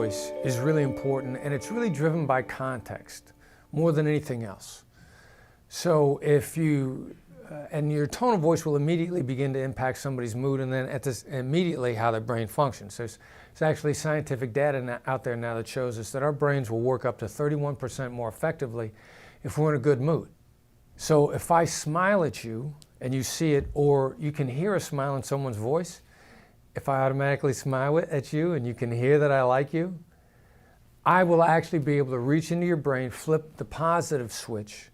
voice is really important, and it's really driven by context more than anything else. So if you, and your tone of voice will immediately begin to impact somebody's mood, and then immediately how their brain functions. There's actually scientific data out there now that shows us that our brains will work up to 31% more effectively if we're in a good mood. So if I smile at you and you see it, or you can hear a smile in someone's voice, if I automatically smile at you and you can hear that I like you, I will actually be able to reach into your brain, flip the positive switch,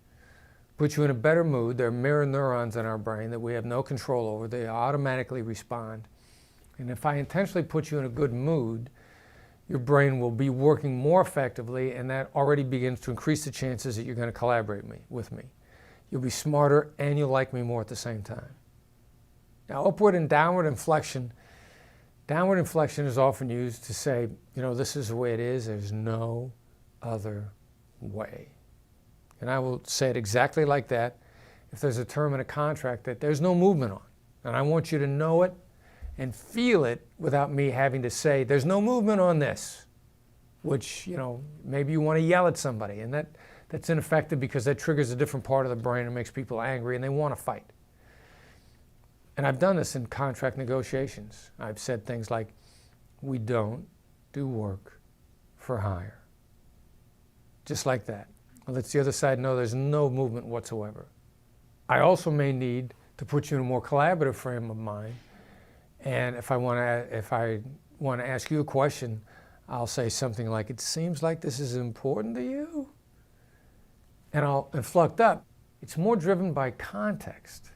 put you in a better mood. There are mirror neurons in our brain that we have no control over. They automatically respond. And if I intentionally put you in a good mood, your brain will be working more effectively, and that already begins to increase the chances that you're going to collaborate with me. You'll be smarter and you'll like me more at the same time. Now, upward and downward inflection. Downward inflection is often used to say, you know, this is the way it is. There's no other way. And I will say it exactly like that if there's a term in a contract that there's no movement on. And I want you to know it and feel it without me having to say, there's no movement on this, which, you know, maybe you want to yell at somebody, and that's ineffective because that triggers a different part of the brain and makes people angry and they want to fight. And I've done this in contract negotiations. I've said things like, we don't do work for hire. Just like that. Well, lets the other side know there's no movement whatsoever. I also may need to put you in a more collaborative frame of mind. And if I want to ask you a question, I'll say something like, it seems like this is important to you. And I'll inflect up. It's more driven by context.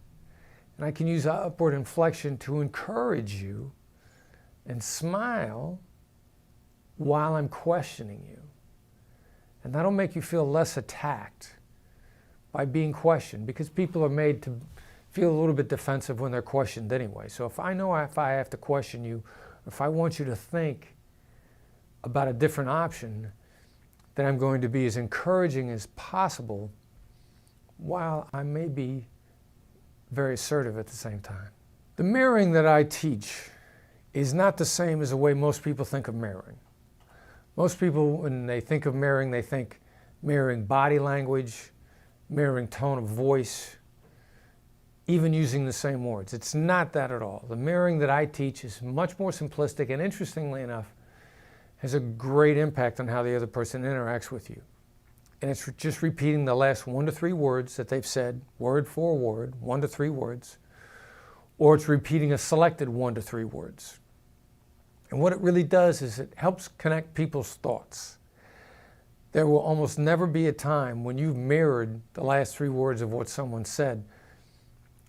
And I can use upward inflection to encourage you and smile while I'm questioning you. And that'll make you feel less attacked by being questioned, because people are made to feel a little bit defensive when they're questioned anyway. So if I know if I have to question you, if I want you to think about a different option, then I'm going to be as encouraging as possible while I may be very assertive at the same time. The mirroring that I teach is not the same as the way most people think of mirroring. Most people, when they think of mirroring, they think mirroring body language, mirroring tone of voice, even using the same words. It's not that at all. The mirroring that I teach is much more simplistic, and interestingly enough, has a great impact on how the other person interacts with you. And it's just repeating the last 1 to 3 words that they've said, word for word, 1 to 3 words, or it's repeating a selected 1 to 3 words. And what it really does is it helps connect people's thoughts. There will almost never be a time when you've mirrored the last 3 words of what someone said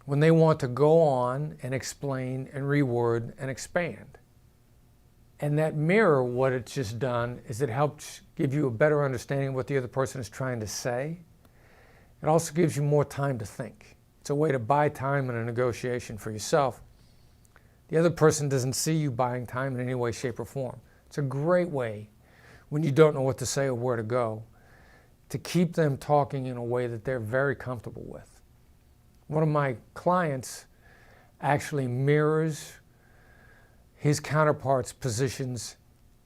when they want to go on and explain and reword and expand. And that mirror, what it's just done is it helps give you a better understanding of what the other person is trying to say. It also gives you more time to think. It's a way to buy time in a negotiation for yourself. The other person doesn't see you buying time in any way, shape, or form. It's a great way, when you don't know what to say or where to go, to keep them talking in a way that they're very comfortable with. One of my clients actually mirrors his counterpart's positions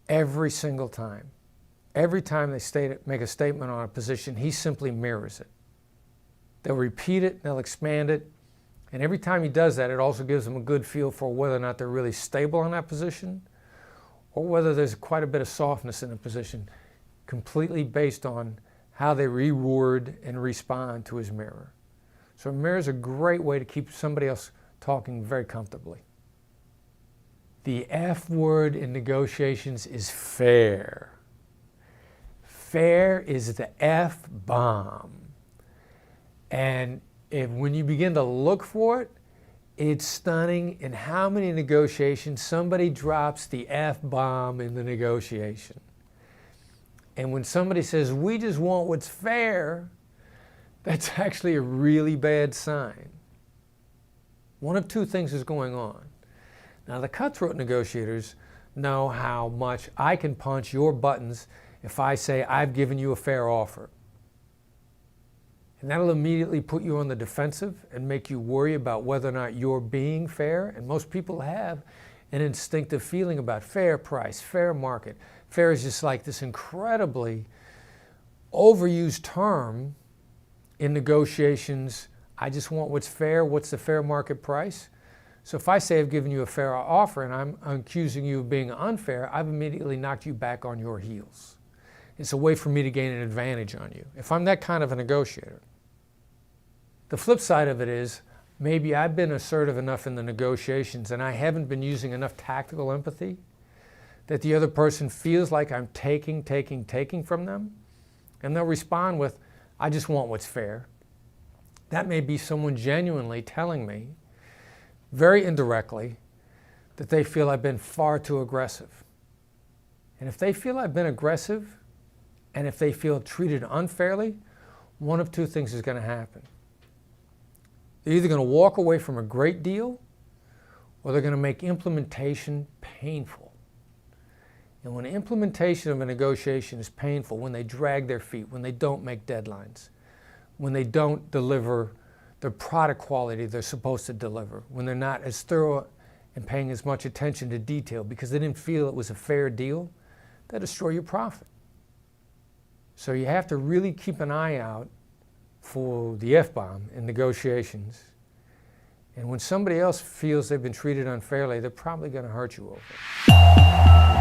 every single time. Every time they make a statement on a position, he simply mirrors it. They'll repeat it, they'll expand it, and every time he does that, it also gives them a good feel for whether or not they're really stable on that position, or whether there's quite a bit of softness in the position, completely based on how they reword and respond to his mirror. So a mirror is a great way to keep somebody else talking very comfortably. The F word in negotiations is fair. Fair is the F-bomb. And when you begin to look for it, it's stunning in how many negotiations somebody drops the F-bomb in the negotiation. And when somebody says, we just want what's fair, that's actually a really bad sign. One of 2 things is going on. Now, the cutthroat negotiators know how much I can punch your buttons if I say I've given you a fair offer. And that'll immediately put you on the defensive and make you worry about whether or not you're being fair. And most people have an instinctive feeling about fair price, fair market. Fair is just like this incredibly overused term in negotiations. I just want what's fair. What's the fair market price? So if I say I've given you a fair offer and I'm accusing you of being unfair, I've immediately knocked you back on your heels. It's a way for me to gain an advantage on you, if I'm that kind of a negotiator. The flip side of it is, maybe I've been assertive enough in the negotiations and I haven't been using enough tactical empathy that the other person feels like I'm taking from them, and they'll respond with, I just want what's fair. That may be someone genuinely telling me, very indirectly, that they feel I've been far too aggressive. And if they feel I've been aggressive, and if they feel treated unfairly, one of two things is going to happen. They're either going to walk away from a great deal, or they're going to make implementation painful. And when implementation of a negotiation is painful, when they drag their feet, when they don't make deadlines, when they don't deliver the product quality they're supposed to deliver, when they're not as thorough and paying as much attention to detail because they didn't feel it was a fair deal, that destroy your profit. So you have to really keep an eye out for the F-bomb in negotiations. And when somebody else feels they've been treated unfairly, they're probably going to hurt you over it.